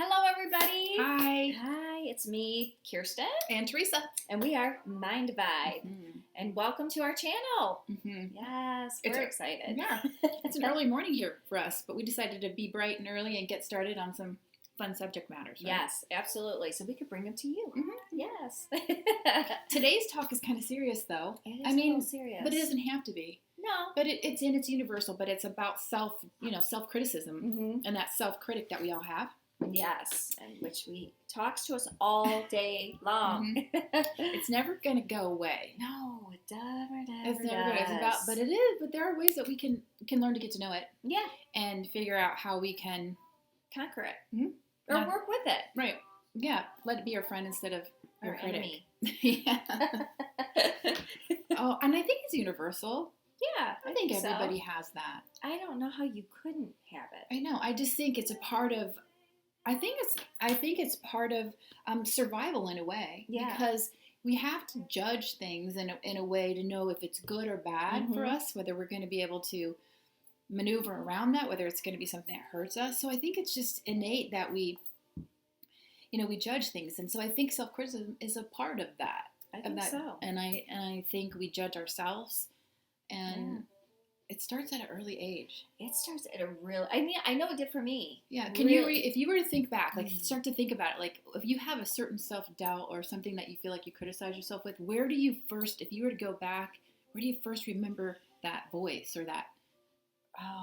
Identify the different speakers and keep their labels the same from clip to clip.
Speaker 1: Hello, everybody.
Speaker 2: Hi.
Speaker 1: Hi, it's me, Kirsten.
Speaker 2: And Teresa.
Speaker 1: And we are Myndvibe.
Speaker 2: Mm-hmm.
Speaker 1: And welcome to our channel.
Speaker 2: Mm-hmm.
Speaker 1: Yes, we're excited.
Speaker 2: Yeah, it's an early morning here for us, but we decided to be bright and early and get started on some fun subject matters. Right?
Speaker 1: Yes, absolutely. So we could bring them to you.
Speaker 2: Mm-hmm.
Speaker 1: Yes.
Speaker 2: Today's talk is kind of serious, though.
Speaker 1: It is a little serious.
Speaker 2: But it doesn't have to be.
Speaker 1: No.
Speaker 2: But it's universal, but it's about self-criticism and that self-critic that we all have.
Speaker 1: Yes, and which talks to us all day long.
Speaker 2: Mm-hmm. It's never going to go away.
Speaker 1: No, it never
Speaker 2: It's never
Speaker 1: does.
Speaker 2: going to. But it is. But there are ways that we can learn to get to know it.
Speaker 1: Yeah.
Speaker 2: And figure out how we can
Speaker 1: conquer it.
Speaker 2: Mm-hmm.
Speaker 1: Or work with it.
Speaker 2: Right. Yeah. Let it be your friend instead of your critic.
Speaker 1: Enemy.
Speaker 2: Yeah. Oh, and I think it's universal.
Speaker 1: Yeah,
Speaker 2: I think everybody has that.
Speaker 1: I don't know how you couldn't have it.
Speaker 2: I know. I just think it's a part of. I think it's part of survival in a way.
Speaker 1: Yeah.
Speaker 2: Because we have to judge things in a way to know if it's good or bad for us, whether we're going to be able to maneuver around that, whether it's going to be something that hurts us. So I think it's just innate that we judge things, and so I think self-criticism is a part of that.
Speaker 1: I think so.
Speaker 2: And I think we judge ourselves, and it starts at an early age.
Speaker 1: It starts at I know it did for me.
Speaker 2: Yeah. If you were to think back, start to think about it, like if you have a certain self-doubt or something that you feel like you criticize yourself with, if you were to go back, where do you first remember that voice or that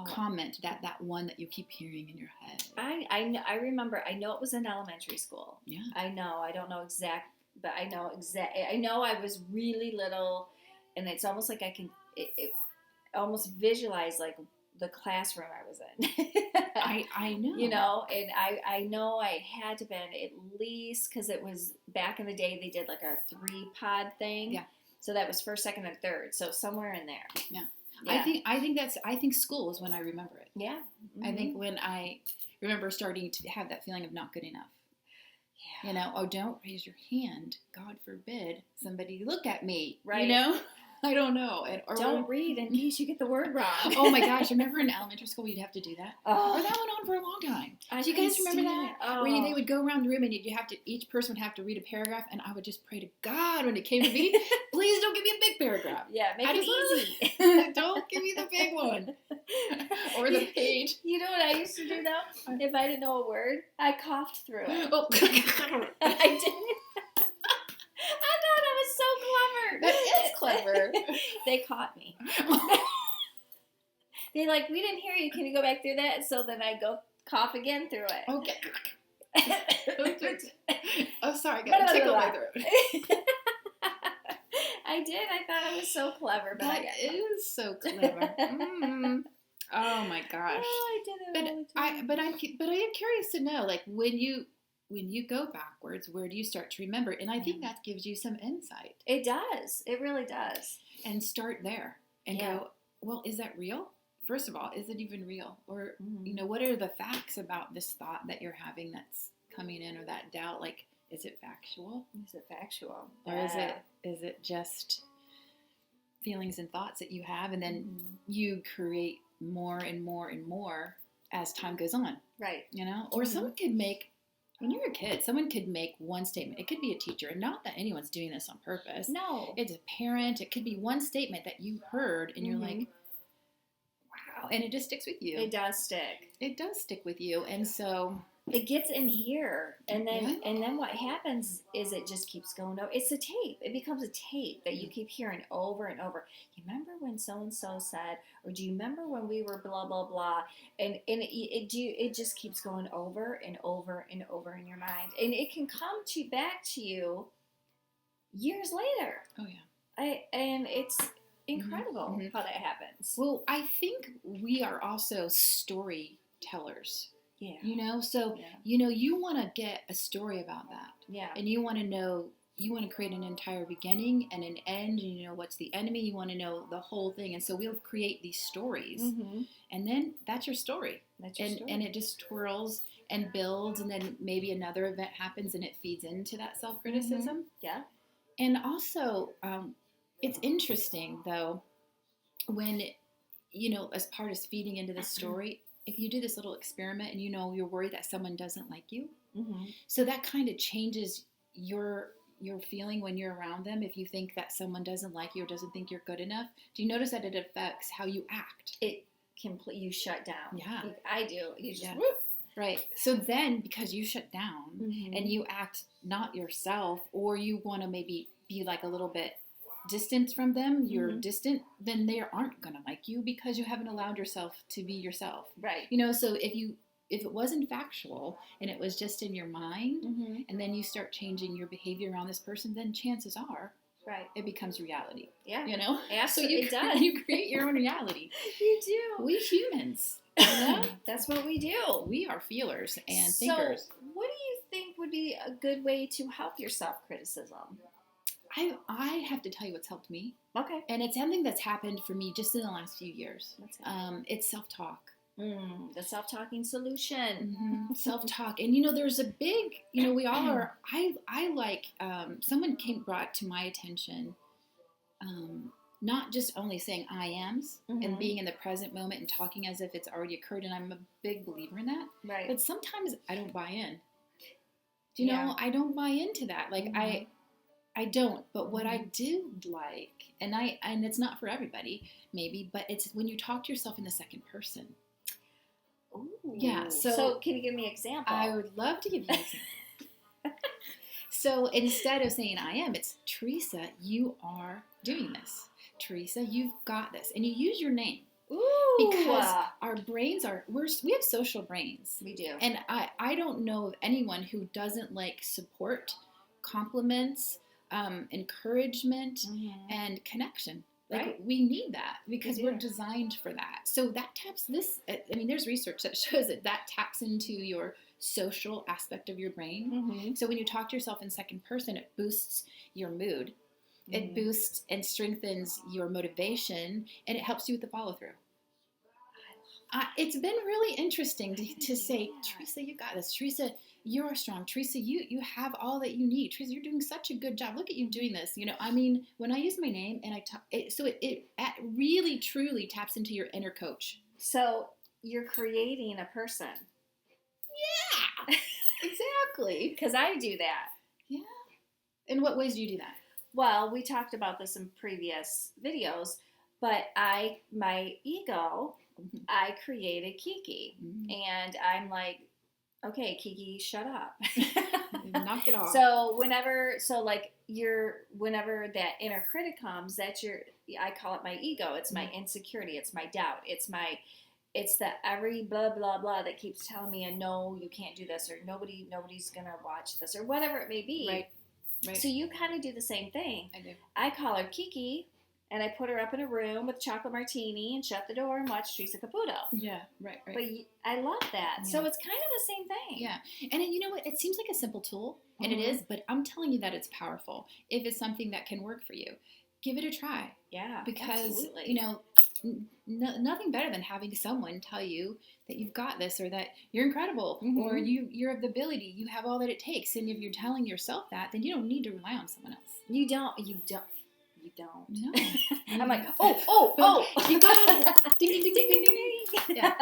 Speaker 2: comment, that one that you keep hearing in your head?
Speaker 1: I remember. I know it was in elementary school.
Speaker 2: Yeah.
Speaker 1: I know. I don't know exact, but I know exact. I know I was really little, and it's almost like I can almost visualize like the classroom I was in.
Speaker 2: I know.
Speaker 1: You know, and I know I had to been at least, because it was back in the day they did like a 3-pod thing.
Speaker 2: Yeah.
Speaker 1: So that was first, second, and third. So somewhere in there.
Speaker 2: Yeah.
Speaker 1: Yeah.
Speaker 2: I think school is when I remember it.
Speaker 1: Yeah. Mm-hmm.
Speaker 2: I think when I remember starting to have that feeling of not good enough.
Speaker 1: Yeah.
Speaker 2: You know, don't raise your hand. God forbid somebody look at me.
Speaker 1: Right.
Speaker 2: You know? I don't know.
Speaker 1: Don't read in case you get the word wrong.
Speaker 2: Oh my gosh. Remember in elementary school you'd have to do that?
Speaker 1: Oh.
Speaker 2: Or that went on for a long time. Do you
Speaker 1: couldn't
Speaker 2: guys remember that?
Speaker 1: Oh.
Speaker 2: Where they would go around the room and each person would have to read a paragraph, and I would just pray to God when it came to me, please don't give me a big paragraph.
Speaker 1: Yeah, make it easy.
Speaker 2: Don't give me the big one. Or the page.
Speaker 1: You know what I used to do though? If I didn't know a word, I coughed through it.
Speaker 2: Oh.
Speaker 1: I didn't. I thought I was so clever.
Speaker 2: That is clever.
Speaker 1: They caught me. They're like, we didn't hear you. Can you go back through that? So then I go cough again through it.
Speaker 2: Okay. Oh, sorry. I got a tickle in my throat.
Speaker 1: I did. I thought I was so clever. But
Speaker 2: That is so clever. Mm. Oh my gosh.
Speaker 1: Oh, I did it.
Speaker 2: But I am curious to know, like when you go backwards, where do you start to remember? And I think that gives you some insight.
Speaker 1: It does. It really does.
Speaker 2: And start there and go, well, is that real? First of all, is it even real? Or, what are the facts about this thought that you're having that's coming in, or that doubt? Like, is it factual?
Speaker 1: Is it factual?
Speaker 2: Or is it just feelings and thoughts that you have, and then you create more and more and more as time goes on? Right. Or someone could make, when you're a kid, someone could make one statement. It could be a teacher, and not that anyone's doing this on purpose.
Speaker 1: No.
Speaker 2: It's a parent. It could be one statement that you heard, and you're like, wow. And it just sticks with you.
Speaker 1: It does stick.
Speaker 2: It does stick with you. And so
Speaker 1: it gets in here, and then what happens is it just keeps going over. It's a tape. It becomes a tape that you keep hearing over and over. You remember when so-and-so said, or do you remember when we were blah, blah, blah? And it just keeps going over and over and over in your mind. And it can come back to you years later.
Speaker 2: Oh, yeah.
Speaker 1: And it's incredible how that happens.
Speaker 2: Well, I think we are also storytellers.
Speaker 1: Yeah.
Speaker 2: So, you want to get a story about that.
Speaker 1: Yeah.
Speaker 2: And you want to create an entire beginning and an end, and what's the enemy, you want to know the whole thing. And so we'll create these stories, and then that's your story. And it just twirls and builds, and then maybe another event happens and it feeds into that self-criticism.
Speaker 1: Yeah.
Speaker 2: And also, it's interesting though, when, as part of feeding into the story, if you do this little experiment and you're worried that someone doesn't like you,
Speaker 1: Mm-hmm.
Speaker 2: so that kind of changes your feeling when you're around them. If you think that someone doesn't like you or doesn't think you're good enough, do you notice that it affects how you act?
Speaker 1: You shut down.
Speaker 2: Yeah.
Speaker 1: I do. You just,
Speaker 2: yeah. Right. So then, because you shut down
Speaker 1: mm-hmm.
Speaker 2: and you act not yourself, or you want to maybe be like a little bit distant from them, you're
Speaker 1: mm-hmm.
Speaker 2: distant, then they aren't going to like you because you haven't allowed yourself to be yourself.
Speaker 1: Right.
Speaker 2: So if it wasn't factual and it was just in your mind,
Speaker 1: mm-hmm.
Speaker 2: and then you start changing your behavior around this person, then chances are,
Speaker 1: right,
Speaker 2: it becomes reality.
Speaker 1: Yeah.
Speaker 2: Absolutely. So it does. You create your own reality.
Speaker 1: You do.
Speaker 2: We humans,
Speaker 1: that's what we do.
Speaker 2: We are feelers and thinkers.
Speaker 1: So what do you think would be a good way to help your self-criticism?
Speaker 2: I have to tell you what's helped me.
Speaker 1: Okay.
Speaker 2: And it's something that's happened for me just in the last few years. It's self-talk.
Speaker 1: The self-talking solution.
Speaker 2: Mm-hmm. Self-talk. And there's a big, we all are, I like, someone brought to my attention, not just only saying I ams
Speaker 1: mm-hmm.
Speaker 2: and being in the present moment and talking as if it's already occurred. And I'm a big believer in that.
Speaker 1: Right.
Speaker 2: But sometimes I don't buy in. Do you know, I don't buy into that. Like
Speaker 1: mm-hmm.
Speaker 2: I don't, but what I do like, and it's not for everybody, maybe, but it's when you talk to yourself in the second person.
Speaker 1: Ooh.
Speaker 2: Yeah.
Speaker 1: So can you give me an example?
Speaker 2: I would love to give you an example. So instead of saying I am, it's Teresa, you are doing this. Teresa, you've got this. And you use your name.
Speaker 1: Ooh.
Speaker 2: Because our brains we have social brains.
Speaker 1: We do.
Speaker 2: And I don't know of anyone who doesn't like support, compliments, encouragement,
Speaker 1: mm-hmm.
Speaker 2: and connection.
Speaker 1: Right.
Speaker 2: We need that because we're designed for that. So that taps there's research that shows that taps into your social aspect of your brain.
Speaker 1: Mm-hmm.
Speaker 2: So when you talk to yourself in second person, it boosts your mood. Mm-hmm. It boosts and strengthens your motivation, and it helps you with the follow through. It's been really interesting to say, Teresa, you got this. Teresa, you are strong. Teresa, you have all that you need. Teresa, you're doing such a good job. Look at you doing this. When I use my name and I talk, it really truly taps into your inner coach.
Speaker 1: So you're creating a person.
Speaker 2: Yeah, exactly.
Speaker 1: Because I do that.
Speaker 2: Yeah. In what ways do you do that?
Speaker 1: Well, we talked about this in previous videos, but my ego, mm-hmm. I created Kiki, mm-hmm. and I'm like, okay, Kiki, shut up.
Speaker 2: Knock it off.
Speaker 1: So whenever that inner critic comes, I call it my ego. It's my insecurity. It's my doubt. It's the every blah, blah, blah that keeps telling me, no, you can't do this, or nobody's going to watch this, or whatever it may be.
Speaker 2: Right.
Speaker 1: So you kind of do the same thing.
Speaker 2: I do.
Speaker 1: I call her Kiki, and I put her up in a room with chocolate martini and shut the door and watch Teresa Caputo.
Speaker 2: Yeah, right.
Speaker 1: But I love that. Yeah. So it's kind of the same thing.
Speaker 2: Yeah. And you know what? It seems like a simple tool, and mm-hmm. it is, but I'm telling you that it's powerful. If it's something that can work for you, give it a try.
Speaker 1: Yeah,
Speaker 2: because,
Speaker 1: absolutely.
Speaker 2: Nothing better than having someone tell you that you've got this, or that you're incredible, mm-hmm. or you're of the ability, you have all that it takes. And if you're telling yourself that, then you don't need to rely on someone else.
Speaker 1: You don't.
Speaker 2: No.
Speaker 1: I'm like, oh,
Speaker 2: you got it. Ding, ding, ding, ding, ding, ding. Yeah.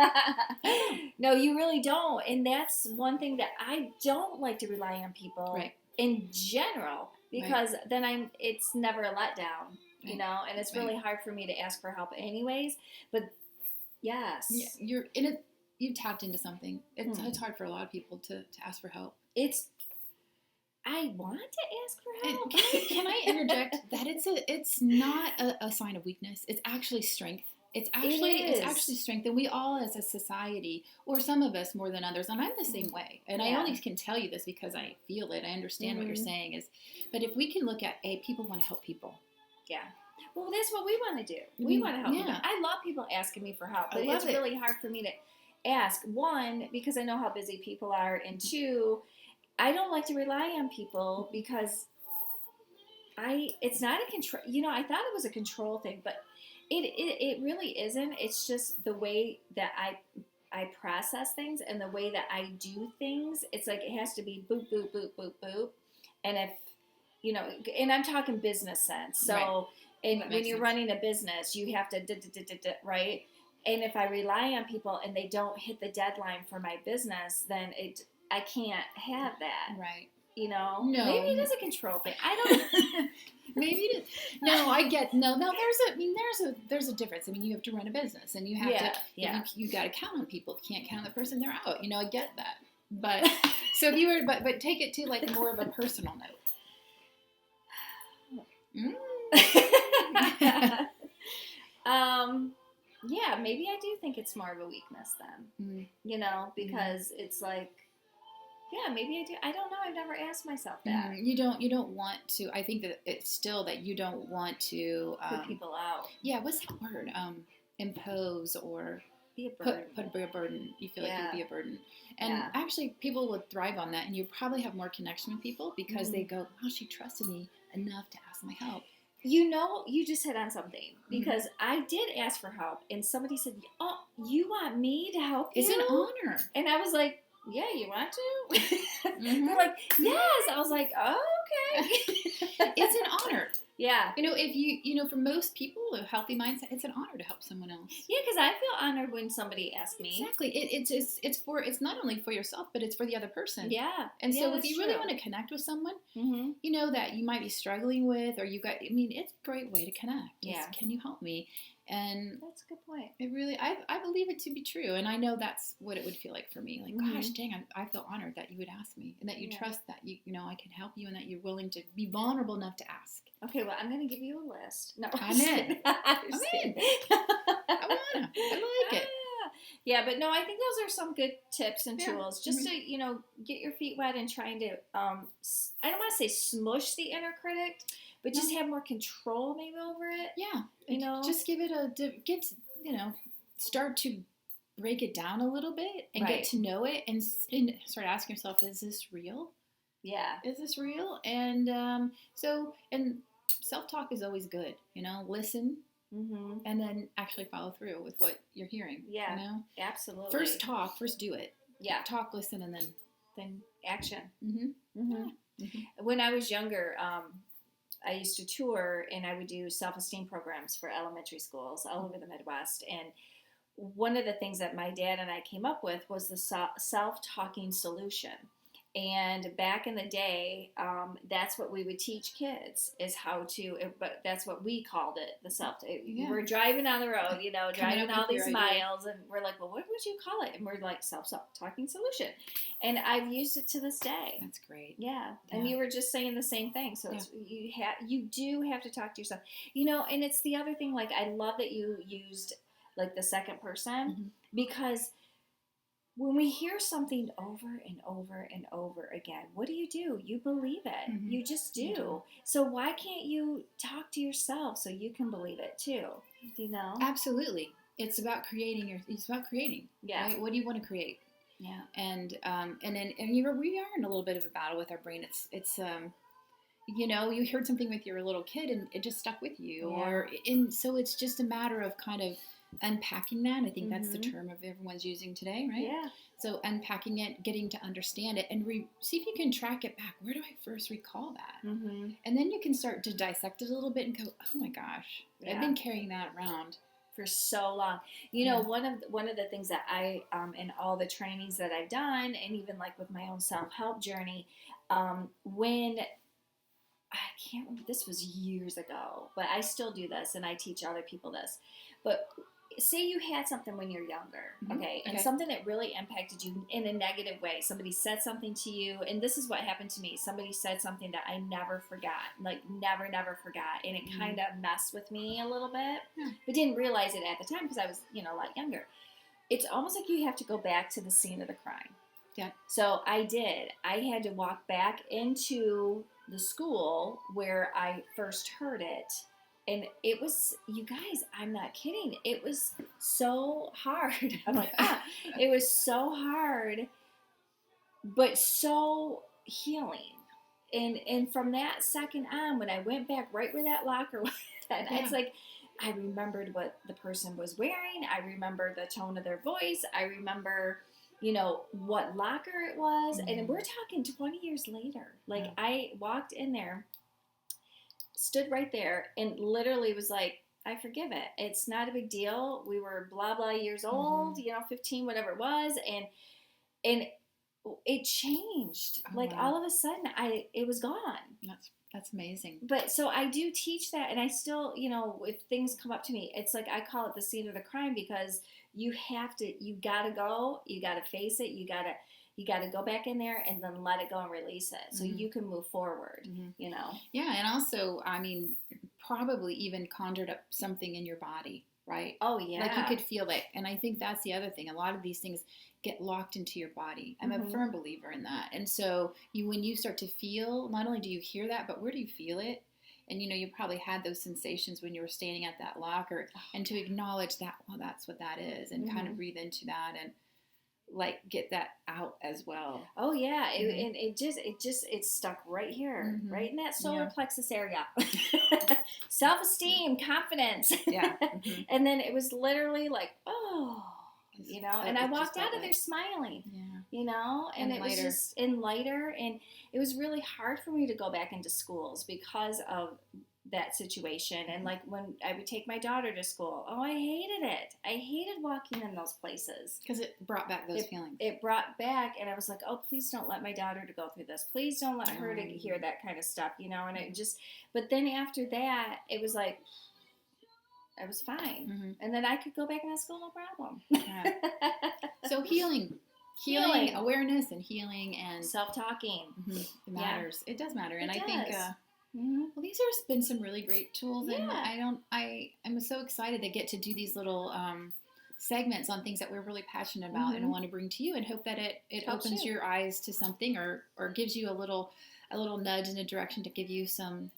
Speaker 1: No, you really don't. And that's one thing that I don't like to rely on people in general, because then it's never a letdown, and it's really hard for me to ask for help anyways. But yes.
Speaker 2: Yeah, you've tapped into something. It's hard for a lot of people to ask for help.
Speaker 1: I want to ask for help.
Speaker 2: Can I interject that it's not a sign of weakness. It's actually strength. It's actually strength. And we all, as a society, or some of us more than others, and I'm the same way. And I only can tell you this because I feel it. I understand mm-hmm. what you're saying but if we can look at people want to help people.
Speaker 1: Yeah. Well, that's what we want to do. We want to help people. I love people asking me for help, but it's really hard for me to ask. One, because I know how busy people are, and two, I don't like to rely on people because it's not a control. I thought it was a control thing, but it really isn't. It's just the way that I process things and the way that I do things. It's like it has to be boop, boop, boop, boop, boop. And if, and I'm talking business sense. So when you're running a business, you have to, right? And if I rely on people and they don't hit the deadline for my business, then I can't have that.
Speaker 2: Right.
Speaker 1: You know?
Speaker 2: No.
Speaker 1: Maybe it is a control thing. I don't
Speaker 2: Maybe it is. No, I get there's a difference. I mean, you have to run a business and you have to you got to count on people. If you can't count on the person, they're out. You know, I get that. But so if you were but take it to like more of a personal note.
Speaker 1: Yeah, maybe I do think it's more of a weakness then. You know, because it's like, yeah, maybe I do. I don't know. I've never asked myself that.
Speaker 2: You don't want to. I think that it's still that you don't want to
Speaker 1: put people out.
Speaker 2: Yeah, what's that word? Impose or
Speaker 1: be a burden.
Speaker 2: Put a burden. You feel like you'd be a burden. And actually, people would thrive on that, and you probably have more connection with people because they go, "Wow, she trusted me enough to ask my help."
Speaker 1: You know, you just hit on something because I did ask for help, and somebody said, "Oh, you want me to help you?"
Speaker 2: It's an honor,
Speaker 1: and I was like, "Yeah, you want to?" They're like, "Yes." I was like, "Oh, okay."
Speaker 2: It's an honor.
Speaker 1: Yeah.
Speaker 2: You know, if you know, for most people, a healthy mindset, it's an honor to help someone else.
Speaker 1: Yeah, because I feel honored when somebody asks me.
Speaker 2: Exactly. It's not only for yourself, but it's for the other person.
Speaker 1: Yeah.
Speaker 2: And so if you really want to connect with someone, you know, that you might be struggling with, or it's a great way to connect.
Speaker 1: Yeah.
Speaker 2: Can you help me? And
Speaker 1: that's a good point.
Speaker 2: It really, I believe it to be true. And I know that's what it would feel like for me. Like, gosh, dang, I feel honored that you would ask me and that you trust that you know, I can help you and that you're willing to be vulnerable enough to ask.
Speaker 1: Okay, well, I'm going to give you a list. No,
Speaker 2: I'm in. I like it.
Speaker 1: Yeah, but no, I think those are some good tips and tools just to, you know, get your feet wet and trying to, I don't want to say smush the inner critic, but just have more control maybe over it.
Speaker 2: Yeah.
Speaker 1: You know,
Speaker 2: just give it start to break it down a little bit and get to know it and start asking yourself, is this real?
Speaker 1: Yeah.
Speaker 2: Is this real? And and self-talk is always good, you know, listen and then actually follow through with what you're hearing.
Speaker 1: Yeah.
Speaker 2: You know?
Speaker 1: Absolutely.
Speaker 2: First do it.
Speaker 1: Yeah.
Speaker 2: Talk, listen, and
Speaker 1: then action. When I was younger, I used to tour and I would do self-esteem programs for elementary schools all over the Midwest. And one of the things that my dad and I came up with was the self-talking solution. And back in the day, that's what we would teach kids is how to, but that's what we called it, the we're driving on the road, you know, driving all these miles, and we're like, well, what would you call it? And we're like, self-talking solution. And I've used it to this day.
Speaker 2: That's great.
Speaker 1: Yeah. And you were just saying the same thing. So it's, you do have to talk to yourself, you know, and it's the other thing, like, I love that you used like the second person because when we hear something over and over and over again, what do? You believe it. You just do. So why can't you talk to yourself so you can believe it too? You know?
Speaker 2: Absolutely. It's about creating. Yeah. Right? What do you want to create?
Speaker 1: Yeah.
Speaker 2: And we are in a little bit of a battle with our brain. It's you know, you heard something with your little kid and it just stuck with you, so it's just a matter of kind of unpacking that. I think that's the term of everyone's using today, right?
Speaker 1: Yeah.
Speaker 2: So unpacking it, getting to understand it, and see if you can track it back. Where do I first recall that? And then you can start to dissect it a little bit and go, oh my gosh, I've been carrying that around
Speaker 1: for so long. You know, one of the things that I in all the trainings that I've done, and even like with my own self-help journey, when I can't remember, this was years ago, but I still do this and I teach other people this. But say you had something when you're younger, and something that really impacted you in a negative way. Somebody said something to you, and this is what happened to me. Somebody said something that I never forgot, like never forgot, and it kind of messed with me a little bit, but didn't realize it at the time because I was, you know, a lot younger. It's almost like you have to go back to the scene of the crime.
Speaker 2: Yeah.
Speaker 1: So I did. I had to walk back into the school where I first heard it. And it was, you guys, I'm not kidding. It was so hard. I'm like, it was so hard, but so healing. And from that second on, when I went back right where that locker was, it's like, I remembered what the person was wearing. I remember the tone of their voice. I remember, you know, what locker it was. And we're talking 20 years later. Like, I walked in there, stood right there, and literally was like, I forgive it. It's not a big deal. We were blah blah years old, 15, whatever it was, and it changed. Like
Speaker 2: wow.
Speaker 1: all of a sudden, it was gone.
Speaker 2: That's amazing.
Speaker 1: But so I do teach that, and I still, if things come up to me, it's like I call it the scene of the crime, because you gotta go, you gotta face it, you gotta go back in there and then let it go and release it, so you can move forward.
Speaker 2: Yeah, and also, I mean, probably even conjured up something in your body, right?
Speaker 1: Oh yeah,
Speaker 2: like you could feel it. And I think that's the other thing. A lot of these things get locked into your body. I'm a firm believer in that. And so when you start to feel, not only do you hear that, but where do you feel it? And you probably had those sensations when you were standing at that locker, and to acknowledge that, well, that's what that is, and kind of breathe into that and like get that out as well.
Speaker 1: Oh yeah, it stuck right here, right in that solar plexus area. Self-esteem, confidence.
Speaker 2: Yeah.
Speaker 1: And then it was literally like, and I walked out of there smiling. And it was just lighter, and it was really hard for me to go back into schools because of that situation. And like when I would take my daughter to school, I hated it. I hated walking in those places
Speaker 2: because it brought back those feelings.
Speaker 1: It brought back, and I was like, oh, please don't let my daughter to go through this. Please don't let her to hear that kind of stuff, and it just. But then after that, it was like I was fine, and then I could go back in that school, no problem.
Speaker 2: Yeah. So healing, awareness, and healing, and
Speaker 1: self-talking.
Speaker 2: It matters. Yeah. It does matter, and I think. Well, these have been some really great tools, and I'm so excited to get to do these little segments on things that we're really passionate about and want to bring to you, and hope that it opens your eyes to something, or gives you a little nudge in a direction to give you some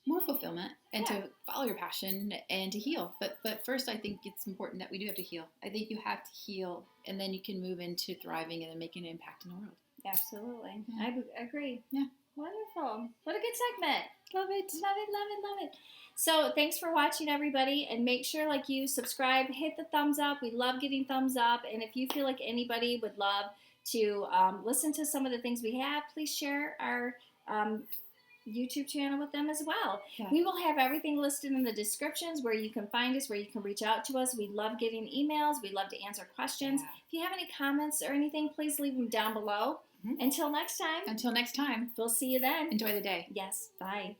Speaker 2: more fulfillment, and to follow your passion and to heal. But first, I think it's important that we do have to heal. I think you have to heal, and then you can move into thriving and then making an impact in the world.
Speaker 1: Absolutely. Yeah. I agree.
Speaker 2: Yeah.
Speaker 1: Wonderful. What a good segment.
Speaker 2: Love it.
Speaker 1: Love it, love it, love it. So thanks for watching, everybody. And make sure, like you, subscribe, hit the thumbs up. We love getting thumbs up. And if you feel like anybody would love to listen to some of the things we have, please share our YouTube channel with them as well. Yeah. We will have everything listed in the descriptions, where you can find us, where you can reach out to us. We love getting emails. We love to answer questions. Yeah. If you have any comments or anything, please leave them down below. Until next time.
Speaker 2: We'll see you then.
Speaker 1: Enjoy the day.
Speaker 2: Yes. Bye.